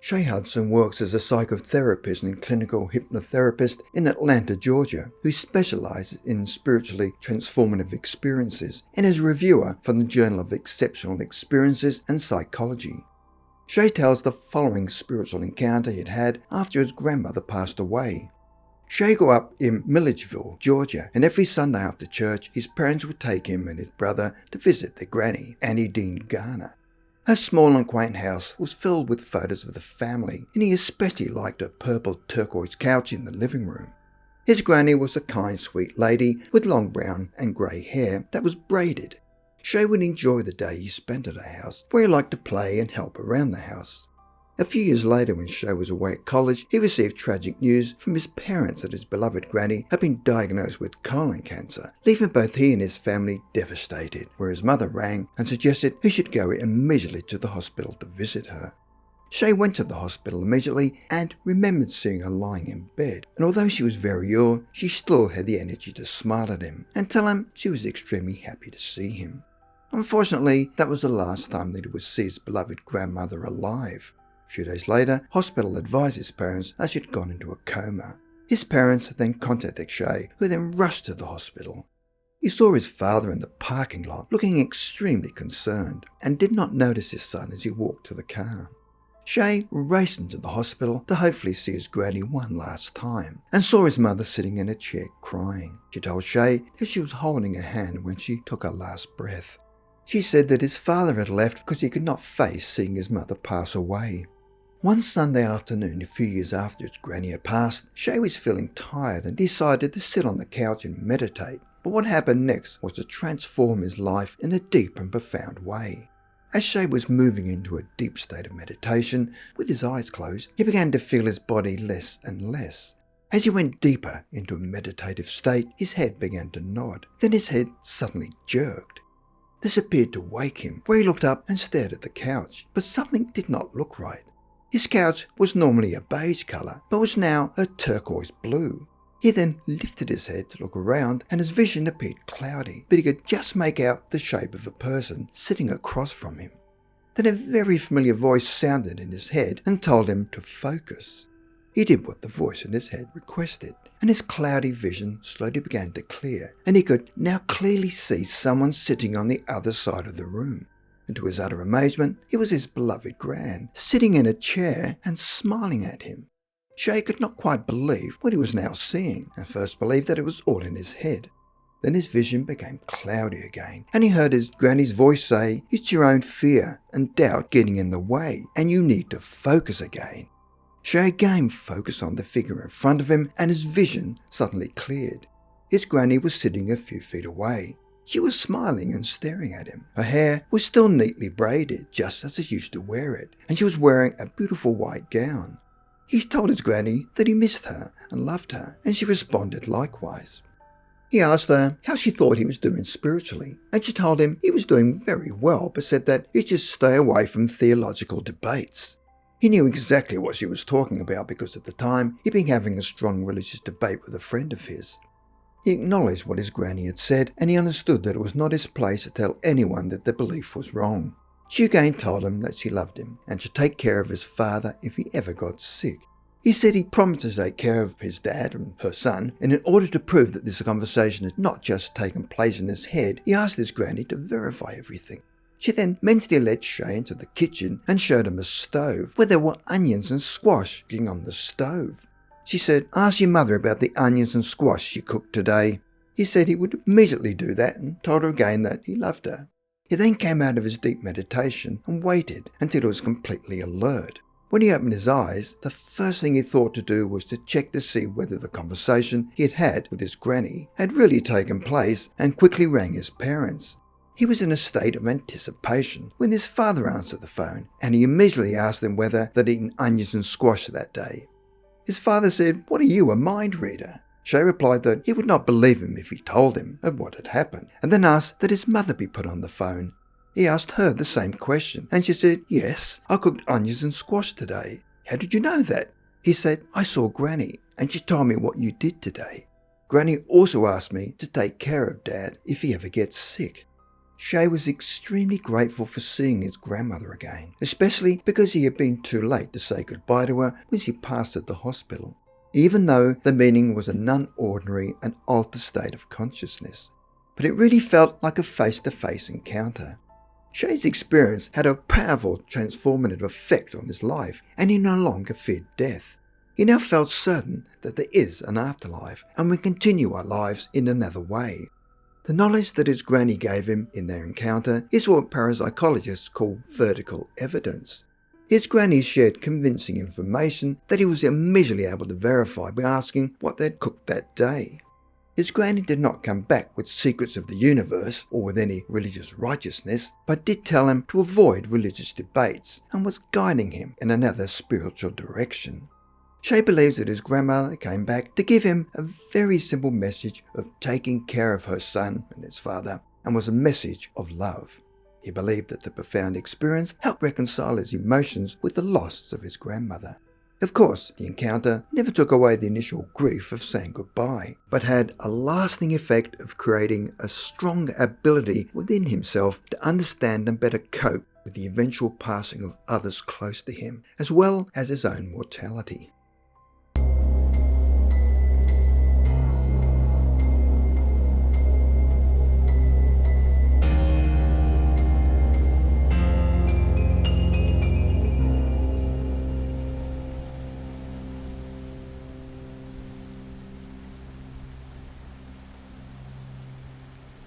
Shaye Hudson works as a psychotherapist and clinical hypnotherapist in Atlanta, Georgia, who specialises in spiritually transformative experiences and is a reviewer for the Journal of Exceptional Experiences and Psychology. Shaye tells the following spiritual encounter he'd had after his grandmother passed away. Shaye grew up in Milledgeville, Georgia, and every Sunday after church his parents would take him and his brother to visit their granny, Auntie Dean Garner. Her small and quaint house was filled with photos of the family, and he especially liked her purple turquoise couch in the living room. His granny was a kind, sweet lady with long brown and grey hair that was braided. Shaye would enjoy the day he spent at her house, where he liked to play and help around the house. A few years later, when Shaye was away at college, he received tragic news from his parents that his beloved granny had been diagnosed with colon cancer, leaving both he and his family devastated, where his mother rang and suggested he should go immediately to the hospital to visit her. Shaye went to the hospital immediately and remembered seeing her lying in bed, and although she was very ill, she still had the energy to smile at him and tell him she was extremely happy to see him. Unfortunately, that was the last time that he would see his beloved grandmother alive. A few days later, hospital advised his parents that she had gone into a coma. His parents then contacted Shaye, who then rushed to the hospital. He saw his father in the parking lot, looking extremely concerned, and did not notice his son as he walked to the car. Shaye raced into the hospital to hopefully see his granny one last time, and saw his mother sitting in a chair crying. She told Shaye that she was holding her hand when she took her last breath. She said that his father had left because he could not face seeing his mother pass away. One Sunday afternoon, a few years after his granny had passed, Shaye was feeling tired and decided to sit on the couch and meditate. But what happened next was to transform his life in a deep and profound way. As Shaye was moving into a deep state of meditation, with his eyes closed, he began to feel his body less and less. As he went deeper into a meditative state, his head began to nod. Then his head suddenly jerked. This appeared to wake him, where he looked up and stared at the couch, but something did not look right. His couch was normally a beige colour, but was now a turquoise blue. He then lifted his head to look around, and his vision appeared cloudy, but he could just make out the shape of a person sitting across from him. Then a very familiar voice sounded in his head and told him to focus. He did what the voice in his head requested, and his cloudy vision slowly began to clear, and he could now clearly see someone sitting on the other side of the room. And to his utter amazement, it was his beloved Gran, sitting in a chair and smiling at him. Shaye could not quite believe what he was now seeing, and first believed that it was all in his head. Then his vision became cloudy again, and he heard his granny's voice say, "It's your own fear and doubt getting in the way, and you need to focus again." Shaye again focused on the figure in front of him, and his vision suddenly cleared. His granny was sitting a few feet away. She was smiling and staring at him. Her hair was still neatly braided, just as she used to wear it, and she was wearing a beautiful white gown. He told his granny that he missed her and loved her, and she responded likewise. He asked her how she thought he was doing spiritually, and she told him he was doing very well, but said that he should stay away from theological debates. He knew exactly what she was talking about because at the time he'd been having a strong religious debate with a friend of his. He acknowledged what his granny had said, and he understood that it was not his place to tell anyone that their belief was wrong. She again told him that she loved him and should take care of his father if he ever got sick. He said he promised to take care of his dad and her son, and in order to prove that this conversation had not just taken place in his head, he asked his granny to verify everything. She then mentally led Shaye into the kitchen and showed him a stove where there were onions and squash cooking on the stove. She said, "Ask your mother about the onions and squash she cooked today." He said he would immediately do that and told her again that he loved her. He then came out of his deep meditation and waited until he was completely alert. When he opened his eyes, the first thing he thought to do was to check to see whether the conversation he had had with his granny had really taken place, and quickly rang his parents. He was in a state of anticipation when his father answered the phone, and he immediately asked them whether they'd eaten onions and squash that day. His father said, "What are you, a mind reader?" Shaye replied that he would not believe him if he told him of what had happened, and then asked that his mother be put on the phone. He asked her the same question, and she said, "Yes, I cooked onions and squash today." "How did you know that?" He said, "I saw Granny, and she told me what you did today." Granny also asked me to take care of Dad if he ever gets sick. Shaye was extremely grateful for seeing his grandmother again, especially because he had been too late to say goodbye to her when she passed at the hospital, even though the meeting was an unordinary and altered state of consciousness. But it really felt like a face-to-face encounter. Shaye's experience had a powerful transformative effect on his life, and he no longer feared death. He now felt certain that there is an afterlife, and we continue our lives in another way. The knowledge that his granny gave him in their encounter is what parapsychologists call vertical evidence. His granny shared convincing information that he was immediately able to verify by asking what they'd cooked that day. His granny did not come back with secrets of the universe or with any religious righteousness, but did tell him to avoid religious debates and was guiding him in another spiritual direction. Shaye believes that his grandmother came back to give him a very simple message of taking care of her son and his father, and was a message of love. He believed that the profound experience helped reconcile his emotions with the loss of his grandmother. Of course, the encounter never took away the initial grief of saying goodbye, but had a lasting effect of creating a strong ability within himself to understand and better cope with the eventual passing of others close to him, as well as his own mortality.